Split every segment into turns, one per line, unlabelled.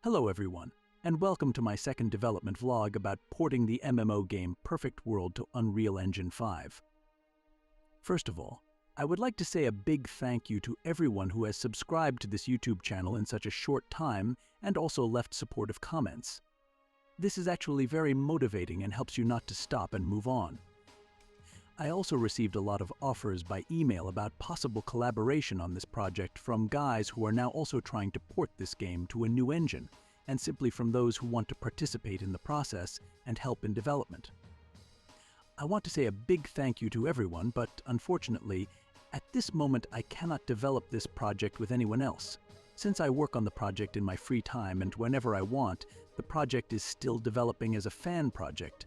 Hello everyone, and welcome to my second development vlog about porting the MMO game Perfect World to Unreal Engine 5. First of all, I would like to say a big thank you to everyone who has subscribed to this YouTube channel in such a short time and also left supportive comments. This is actually very motivating and helps you not to stop and move on. I also received a lot of offers by email about possible collaboration on this project from guys who are now also trying to port this game to a new engine, and simply from those who want to participate in the process and help in development. I want to say a big thank you to everyone, but unfortunately, at this moment I cannot develop this project with anyone else. Since I work on the project in my free time and whenever I want, the project is still developing as a fan project.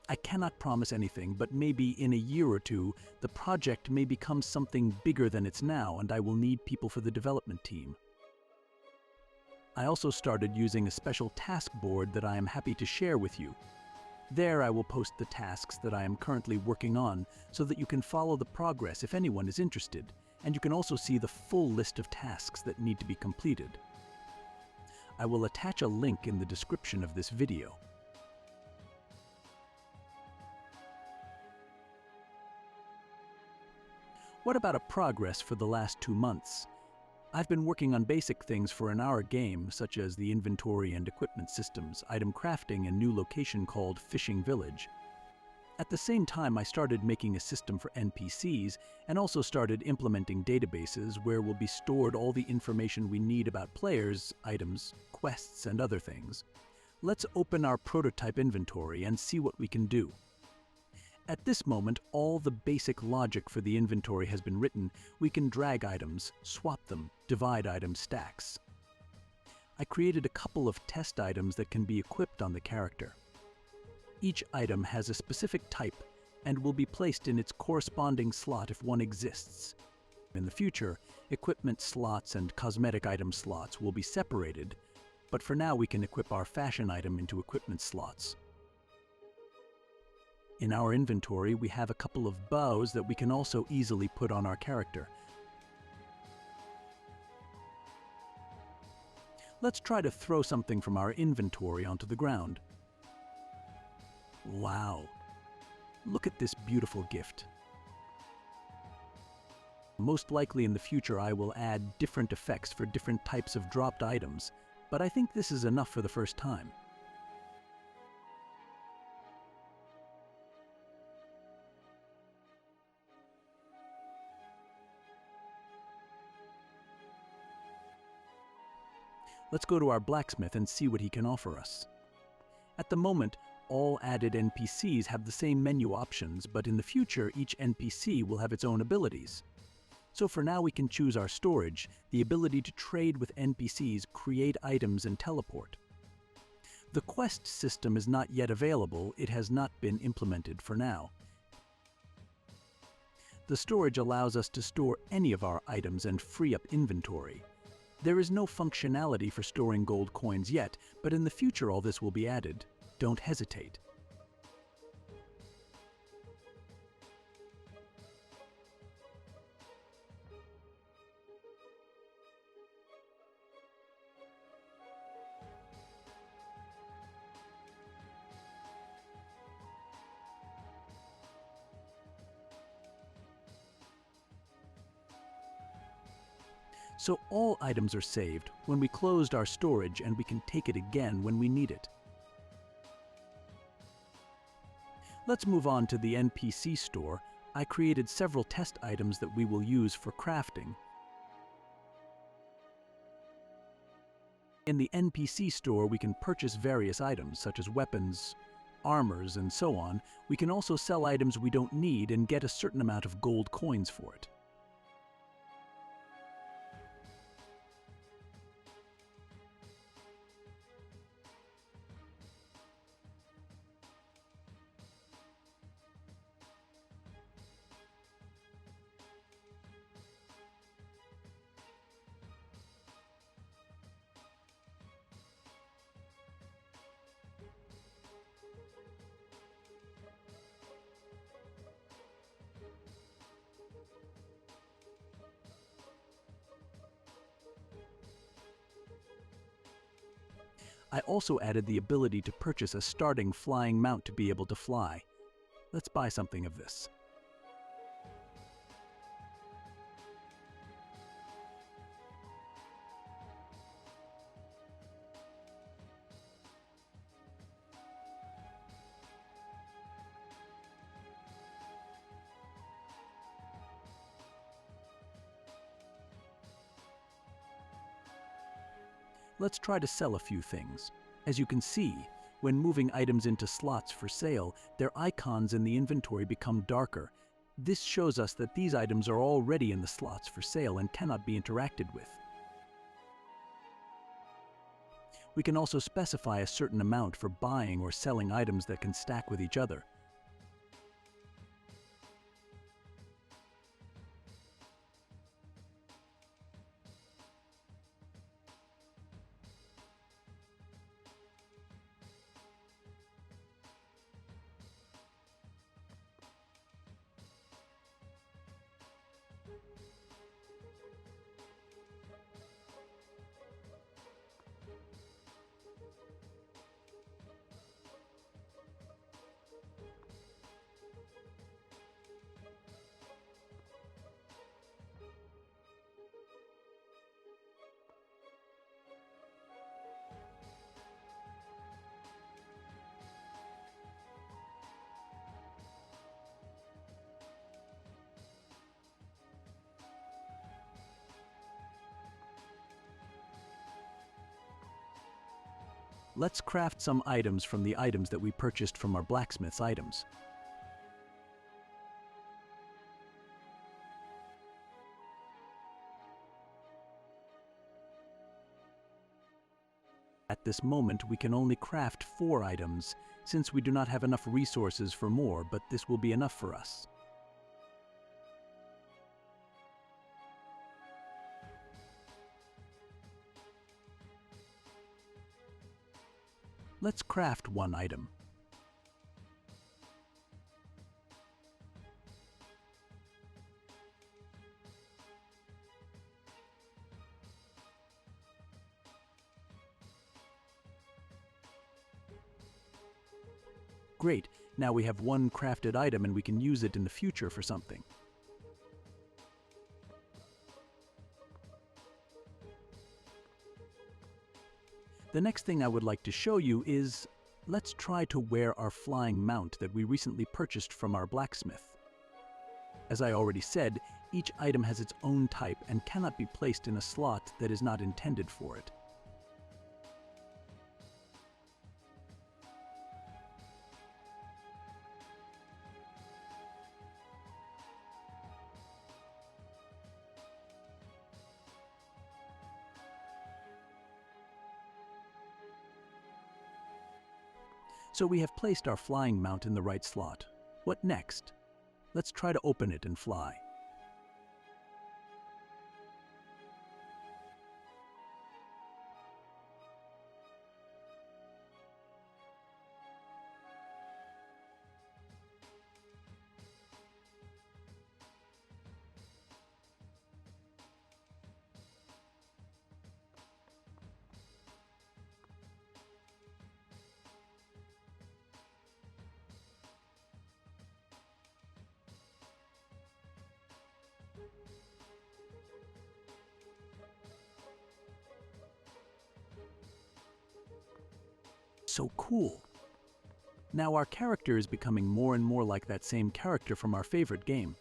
I cannot promise anything, but maybe in a year or two, the project may become something bigger than it's now and I will need people for the development team. I also started using a special taskboard that I am happy to share with you. There I will post the tasks that I am currently working on so that you can follow the progress if anyone is interested, and you can also see the full list of tasks that need to be completed. I will attach a link in the description of this video. What about a progress for the last 2 months? I've been working on basic things for an hour game, such as the inventory and equipment systems, item crafting, and new location called Fishing Village. At the same time, I started making a system for NPCs and also started implementing databases where will be stored all the information we need about players, items, quests, and other things. Let's open our prototype inventory and see what we can do. At this moment, all the basic logic for the inventory has been written. We can drag items, swap them, divide item stacks. I created a couple of test items that can be equipped on the character. Each item has a specific type and will be placed in its corresponding slot if one exists. In the future, equipment slots and cosmetic item slots will be separated, but for now we can equip our fashion item into equipment slots. In our inventory, we have a couple of bows that we can also easily put on our character. Let's try to throw something from our inventory onto the ground. Wow! Look at this beautiful gift. Most likely in the future I will add different effects for different types of dropped items, but I think this is enough for the first time. Let's go to our blacksmith and see what he can offer us. At the moment, all added NPCs have the same menu options, but in the future each NPC will have its own abilities. So for now we can choose our storage, the ability to trade with NPCs, create items, and teleport. The quest system is not yet available, it has not been implemented for now. The storage allows us to store any of our items and free up inventory. There is no functionality for storing gold coins yet, but in the future all this will be added. Don't hesitate. So all items are saved when we closed our storage, and we can take it again when we need it. Let's move on to the NPC store. I created several test items that we will use for crafting. In the NPC store we can purchase various items such as weapons, armors, and so on. We can also sell items we don't need and get a certain amount of gold coins for it. I also added the ability to purchase a starting flying mount to be able to fly. Let's buy something of this. Let's try to sell a few things. As you can see, when moving items into slots for sale, their icons in the inventory become darker. This shows us that these items are already in the slots for sale and cannot be interacted with. We can also specify a certain amount for buying or selling items that can stack with each other. Let's craft some items from the items that we purchased from our blacksmith's items. At this moment, we can only craft 4 items, since we do not have enough resources for more, but this will be enough for us. Let's craft 1 item. Great, now we have 1 crafted item and we can use it in the future for something. The next thing I would like to show you is, let's try to wear our flying mount that we recently purchased from our blacksmith. As I already said, each item has its own type and cannot be placed in a slot that is not intended for it. So we have placed our flying mount in the right slot. What next? Let's try to open it and fly. So cool! Now our character is becoming more and more like that same character from our favorite game.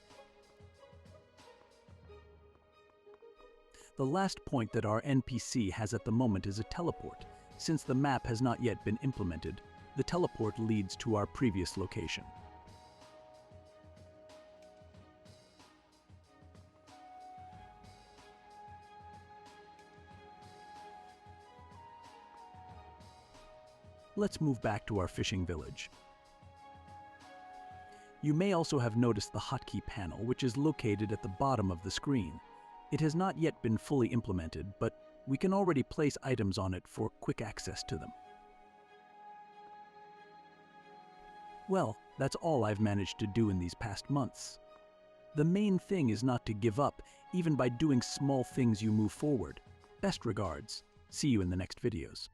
The last point that our NPC has at the moment is a teleport. Since the map has not yet been implemented, the teleport leads to our previous location. Let's move back to our fishing village. You may also have noticed the hotkey panel, which is located at the bottom of the screen. It has not yet been fully implemented, but we can already place items on it for quick access to them. Well, that's all I've managed to do in these past months. The main thing is not to give up, even by doing small things you move forward. Best regards. See you in the next videos.